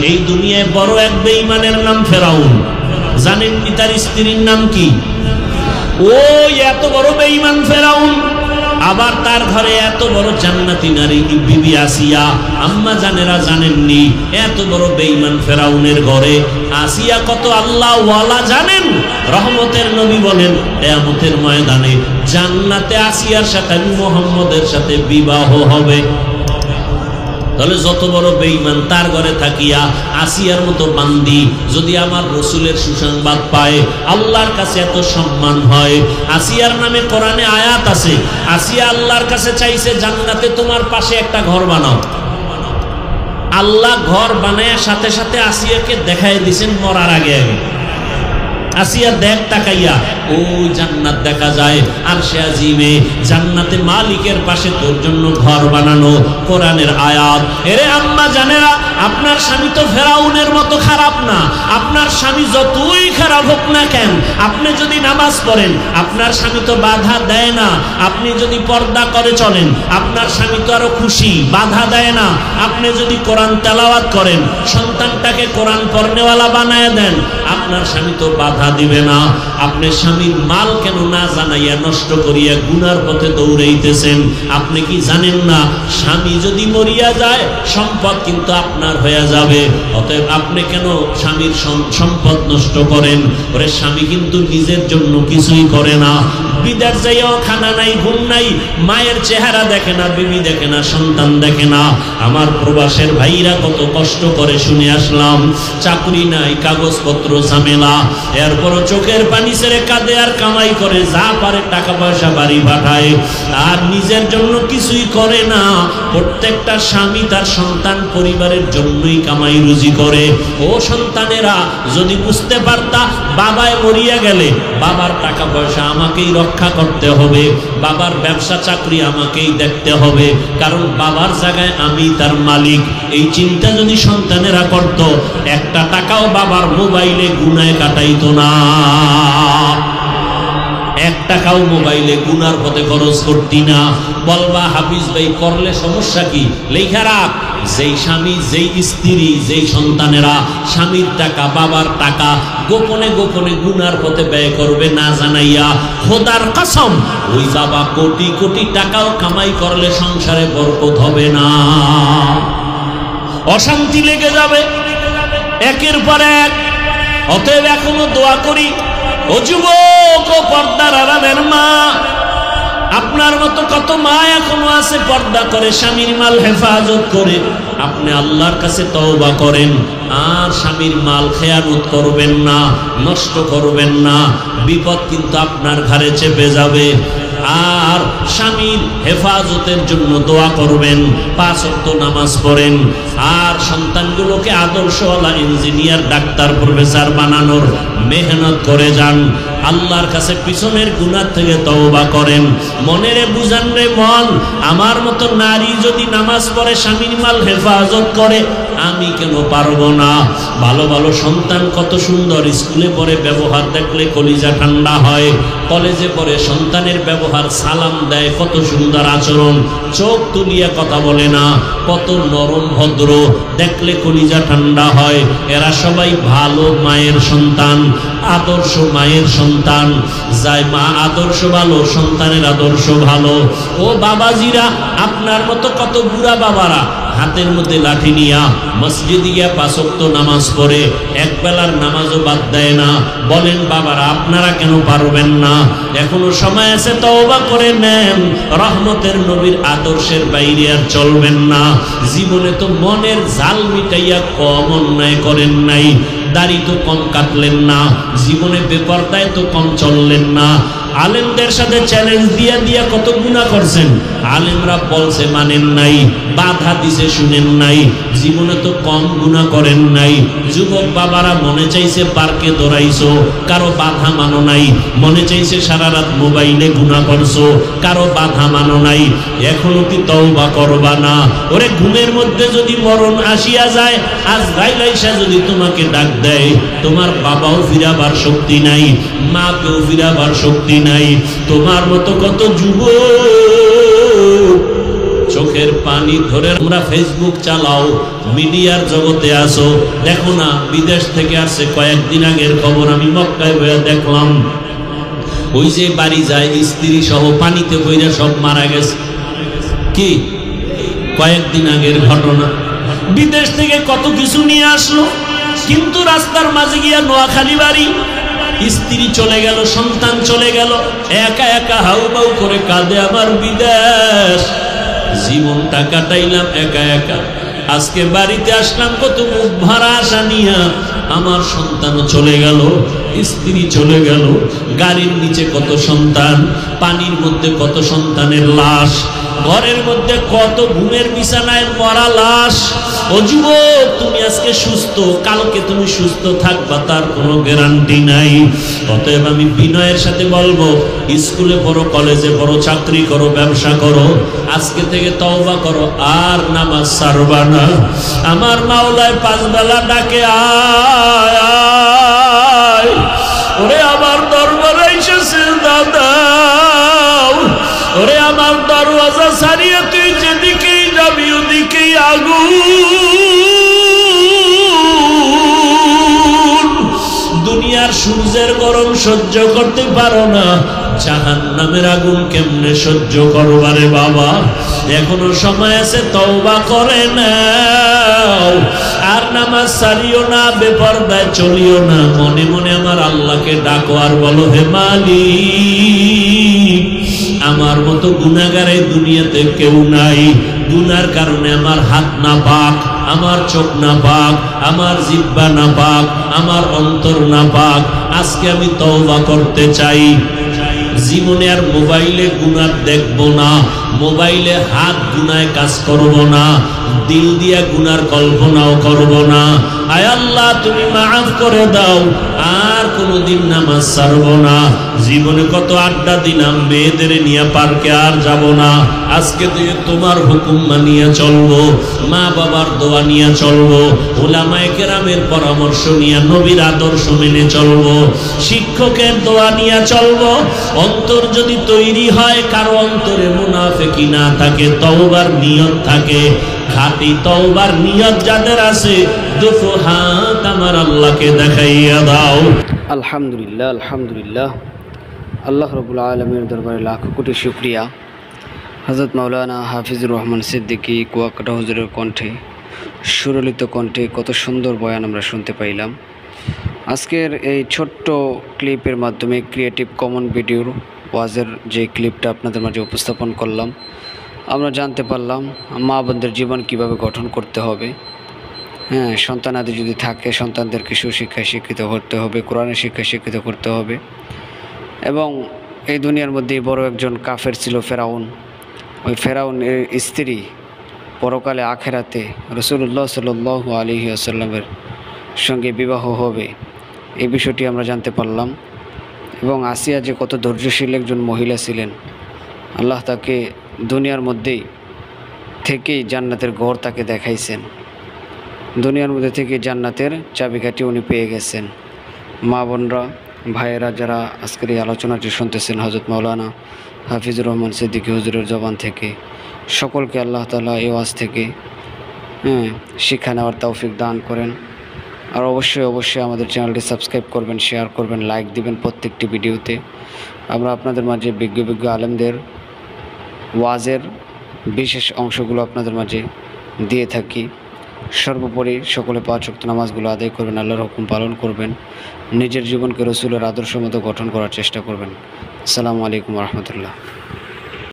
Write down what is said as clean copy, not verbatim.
এই দুনিয়ায় বড় এক বেঈমানের নাম ফেরাউন। জানেননি তার স্ত্রীর নাম কি? ওই এত বড় বেঈমান ফেরাউন। আবার তার ঘরে এত বড় জান্নাতি নারী বিবি আসিয়া। আম্মা জানেরা জানেননি এত বড় বেঈমান ফেরাউনের ঘরে আসিয়া কত আল্লাহ ওয়ালা জানেন? রহমতের নবী বলেন কিয়ামতের ময়দানে জান্নাতে আসিয়ার সাথে মুহাম্মদের সাথে বিবাহ হবে। তাহলে যত বড় বেঈমান তার ঘরে থাকিয়া আসিয়ার মতো বান্দি যদি আমার রসুলের সুসংবাদ পায়, আল্লাহর কাছে এত সম্মান হয়। আসিয়ার নামে কোরআনে আয়াত আছে, আসিয়া আল্লাহর কাছে চাইছে জান্নাতে তোমার পাশে একটা ঘর বানাও। আল্লাহ ঘর বানায় সাথে সাথে আসিয়াকে দেখাই দিয়েছেন মরার আগে আগে। আসিয়া দেখ তাকাইয়া ওই জান্নাত দেখা যায়, আর সে আজিমে জান্নাতে মালিকের পাশে তোর জন্য ঘর বানানো। কোরআনের আয়াত। এরে আম্মা জানেরা, আপনার স্বামী তো ফেরাউনের মতো খারাপ না। আপনার স্বামী যতই খারাপ হোক না কেন, আপনি যদি নামাজ পড়েন আপনার স্বামী তো বাধা দেয় না। আপনি যদি পর্দা করে চলেন আপনার স্বামী তো আরো খুশি, বাধা দেয় না। আপনি যদি কোরআন তেলাওয়াত করেন, সন্তানটাকে কোরআন পড়নেওয়ালা বানায় দেন, আপনার স্বামী তো বাধা দিবে না। আপনি স্বামীর মাল কেন না জানাইয়া নষ্ট করিয়া গুনার পথে দৌড়াইতেছেন? আপনি কি জানেন না স্বামী যদি মরিয়া যায় সম্পদ কিন্তু আপনার হয়ে যাবে? অতএব আপনি কেন স্বামীর সম্পদ নষ্ট করেন? ওরে স্বামী কিন্তু নিজের জন্য কিছুই করে না। বিদেশ যাইও খানা নাই, ঘুম নাই, মায়ের চেহারা দেখে না, বিবি দেখে না, সন্তান দেখে না। আমার প্রবাসের ভাইরা কত কষ্ট করে শুনে আসলাম। চাকরি নাই, কাগজপত্র ঝামেলা, এরপরও চোখের পানি ছেড়ে কাঁদে আর কামাই করে, যা পারে টাকা পয়সা বাড়ি পাঠায়, আর নিজের জন্য কিছুই করে না। প্রত্যেকটা স্বামী তার সন্তান পরিবারের জন্যই কামাই রুজি করে। ও সন্তানেরা, যদি বুঝতে পারতা বাবায় মরিয়া গেলে বাবার টাকা পয়সা আমাকেই রক্ষা করতে হবে, বাবার ব্যবসা চাকরি আমাকেই দেখতে হবে, কারণ বাবার জায়গায় আমি তার মালিক, এই চিন্তা যদি সন্তানেরা করত, একটা টাকাও বাবার মোবাইলে গুনায় কাটাইতো না। এক টাকাও মোবাইলে গুনার পথে খরচ করতি না। বলবা হাফিজ ভাই করলে সমস্যা কি? লেখা রাখ, যেই স্বামী, যেই স্ত্রী, যেই সন্তানেরা স্বামীর টাকা, বাবার টাকা গোপনে গোপনে গুনার পথে ব্যয় করবে না জানাইয়া, খোদার কসম ওই বাবা কোটি কোটি টাকাও কামাই করলে সংসারে বরকত হবে না, অশান্তি লেগে যাবে একের পর এক। অতএব এখনো দোয়া করি, ও যুবক, ও পর্দার আড়ালের মা, আপনার মতো কত মা এখনো আছে পর্দা করে, স্বামীর মাল হেফাজত করে। আপনি আল্লাহর কাছে তওবা করেন, আর স্বামীর মাল খেয়ানত করবেন না, নষ্ট করবেন না, বিপদ কিন্তু আপনার ঘাড়ে চেপে যাবে। আর স্বামীর হেফাজতের জন্য দোয়া করবেন, 5 ওয়াক্ত নামাজ পড়েন, আর সন্তানগুলোকে আদর্শওয়ালা ইঞ্জিনিয়ার, ডাক্তার, প্রফেসর বানানোর মেহনত করে যান। আল্লাহর কাছে পিছনের গুনাহ থেকে তওবা করেন। মনেরে বুঝান রে মন, আমার মতো নারী যদি নামাজ পড়ে, স্বামীর মাল হেফাজত করে, আমি কেন পারবো না? ভালো ভালো সন্তান কত সুন্দর, স্কুলে পড়ে, ব্যবহার দেখলে কলিজা ঠান্ডা হয়। কলেজে পড়ে, সন্তানের ব্যবহার, সালাম দেয়, কত সুন্দর আচরণ, চোখ তুলিয়া কথা বলে না, কত নরম ভদ্র, দেখলে কলিজা ঠান্ডা হয়। এরা সবাই ভালো মায়ের সন্তান, আদর্শ মায়ের সন্তান। যায় মা আদর্শ ভালো, সন্তানের আদর্শ ভালো। ও বাবাজিরা, আপনার মতো কত বুড়া বাবারা হাতের মধ্যে লাঠি নিয়া মসজিদে গিয়া 5 ওয়াক্ত নামাজ পড়ে, এক বেলার নামাজও বাদ দেয় না। বলেন বাবারা, আপনারা কেন পারবেন না? এখনো সময় আছে, তওবা করে নেন। রহমতের নবীর আদর্শের বাইরে আর চলবেন না। জীবনে তো মনের জাল মিটাইয়া কম অন্যায় করেন নাই, দাড়ি তো কম কাটলেন না, জীবনে বেপরদায় তো কম চললেন না। আলেমদের সাথে চ্যালেঞ্জ দিয়া দিয়া কত গুনাহ করছেন, আলেমরা বলছে মানেন নাই, বাধা দিছে শুনেন নাই, জীবনে তো কম গুনাহ করেন নাই। যুবক বাবারা, মনে চাইছে পার্কে দৌড়াইছো, কারো বাধা মানো নাই। মনে চাইছে সারা রাত মোবাইলে গুনাহ করছো, কারো বাধা মানো নাই। এখনো কি তওবা করবা না? ওরে ঘুমের মধ্যে যদি মরণ আসিয়া যায়, আজরাইল আইসা যদি তোমাকে ডাক দেয়, তোমার বাবাও ফিরাবার শক্তি নাই, মাকেও ফিরাবার শক্তি নাই। তোমার মতো কত যুবক চোখের পানি ধরে। তোমরা ফেসবুক চালাও, মিডিয়ার জগতে আসো, দেখো না বিদেশ থেকে আসছে কয়েকদিন আগের খবর, আমি মক্কায় হয়ে দেখলাম। ওই যে বাড়ি যায় স্ত্রী সহ পানিতে বইরা সব মারা গেছে। কি কয়েকদিন আগের ঘটনা। বিদেশ থেকে কত কিছু নিয়ে আসলো, কিন্তু রাস্তার মাঝে গিয়া নোয়াখালী বাড়ি, স্ত্রী চলে গেল, সন্তান চলে গেল, একা একা হাউমাউ করে কাঁদে আমার বিদেশ, জীবনটা কাটাইলাম একা একা। আজকে বাড়িতে আসলাম কত মুখ ভরা আশা নিয়া, আমার সন্তানও চলে গেল, স্ত্রী চলে গেল, গাড়ির নিচে কত সন্তান, পানির মধ্যে কত সন্তানের লাশ, ঘরের মধ্যে কত ঘুমের বিছানায় মরা লাশ। ও যুবক, তুমি আজকে সুস্থ, কালকে তুমি সুস্থ থাকবা তার কোনো গ্যারান্টি নাই। অতএব আমি বিনয়ের সাথে বলবো, স্কুলে পড়ো, কলেজে পড়ো, চাকরি করো, ব্যবসা করো, আজকে থেকে তওবা করো, আর নামাজ ছাড়বা না। আমার মাওলায় 5 বেলা ডাকে, আয় আয়, ওরে আমার দরবারে এসেছে দাদা, ওরে আমার দরওয়াজা ছাড়িয়ে তুই যেদিকেই যাবি ওদিকেই আগুন। দুনিয়ার সূর্যের গরম সহ্য করতে পারো না, জাহান্নামের আগুন কেমনে সহ্য করবারে বাবা। এখনো সময় আছে, তওবা করে নাও, আর নামাজ ছাড়িও না, বেপরদায় চলিও না। মনে মনে আমার আল্লাহকে ডাকো আর বলো, হে মালিক, আমার মতো গুনাহগার এই দুনিয়াতে কেউ নাই। গুনার কারণে আমার হাত না পাক, আমার চোখ না পাক, আমার জিহ্বা না পাক, আমার অন্তর না পাক। আজকে আমি তওবা করতে চাই। জীবনে আর মোবাইলে গুনাহ দেখব না, মোবাইলে হাত গুনায় কাজ করব না, দিল দিয়া গুনার কল্পনাও করব না। আয় আল্লাহ, তুমি মাফ করে দাও, আর কোনোদিন নামাজ ছাড়ব না। জীবনে কত আড্ডা দিলাম, মেয়েদের নিয়ে পার্কে আর যাব না। আজকে থেকে তোমার হুকুম মানিয়ে চলবো, মা বাবার দোয়া নিয়ে চলবো, উলামায়ে কেরামের পরামর্শ নিয়ে নবীর আদর্শ মেনে চলবো, শিক্ষকের দোয়া নিয়ে চলবো। অন্তর যদি তৈরি হয়, কারো অন্তরে মুনাফিকি না থাকে, তওবার নিয়ত থাকে, খাঁটি তওবার নিয়ত যাদের আছে, দুটো হাত আমার আল্লাহকে দেখাইয়া দাও। আলহামদুলিল্লাহ, আলহামদুলিল্লাহ। আল্লাহ রাব্বুল আলামিনের দরবারে লাখ কোটি শুকরিয়া। হযরত মাওলানা হাফিজুর রহমান সিদ্দিকী কুয়াকাটা হুজুরের কণ্ঠে, সুরলিত কণ্ঠে কত সুন্দর বয়ান আমরা শুনতে পাইলাম। আজকের এই ছোট্ট ক্লিপের মাধ্যমে ক্রিয়েটিভ কমন ভিডিওর ওয়াজের যে ক্লিপটা আপনাদের মাঝে উপস্থাপন করলাম, আমরা জানতে পারলাম মা বোনদের জীবন কিভাবে গঠন করতে হবে। হ্যাঁ, সন্তানাদি যদি থাকে, সন্তানদেরকে সুশিক্ষায় শিক্ষিত করতে হবে, কোরআনের শিক্ষায় শিক্ষিত করতে হবে। এবং এই দুনিয়ার মধ্যেই বড় একজন কাফের ছিল ফেরাউন। ওই ফেরাউনের স্ত্রী পরকালে আখেরাতে রাসূলুল্লাহ সাল্লাল্লাহু আলাইহি ওয়াসাল্লামের সঙ্গে বিবাহ হবে, এই বিষয়টি আমরা জানতে পারলাম। এবং আসিয়া যে কত ধৈর্যশীল একজন মহিলা ছিলেন, আল্লাহ তাকে দুনিয়ার মধ্যেই থেকেই জান্নাতের ঘর তাকে দেখাইছেন, দুনিয়ার মধ্যে থেকে জান্নাতের চাবিকাঠি উনি পেয়ে গেছেন। মা বোনরা, ভাইয়েরা যারা আজকের এই আলোচনাটি শুনতেছেন হযরত মাওলানা হাফিজুর রহমান সিদ্দিকী হুজুরের জবান থেকে, সকলকে আল্লাহ তাআলা এই ওয়াজ থেকে শিক্ষা নেওয়ার তৌফিক দান করেন। আর অবশ্যই অবশ্যই আমাদের চ্যানেলটি সাবস্ক্রাইব করবেন, শেয়ার করবেন, লাইক দিবেন প্রত্যেকটি ভিডিওতে। আমরা আপনাদের মাঝে বিজ্ঞ আলেমদের ওয়াজের বিশেষ অংশগুলো আপনাদের মাঝে দিয়ে থাকি। সর্বোপরি সকলে 5 ওয়াক্ত নামাজগুলো আদায় করবেন, আল্লাহর হুকুম পালন করবেন, নিজের জীবনকে রাসূলের আদর্শ মতো গঠন করার চেষ্টা করবেন। আসসালামু আলাইকুম ওয়া রাহমাতুল্লাহ।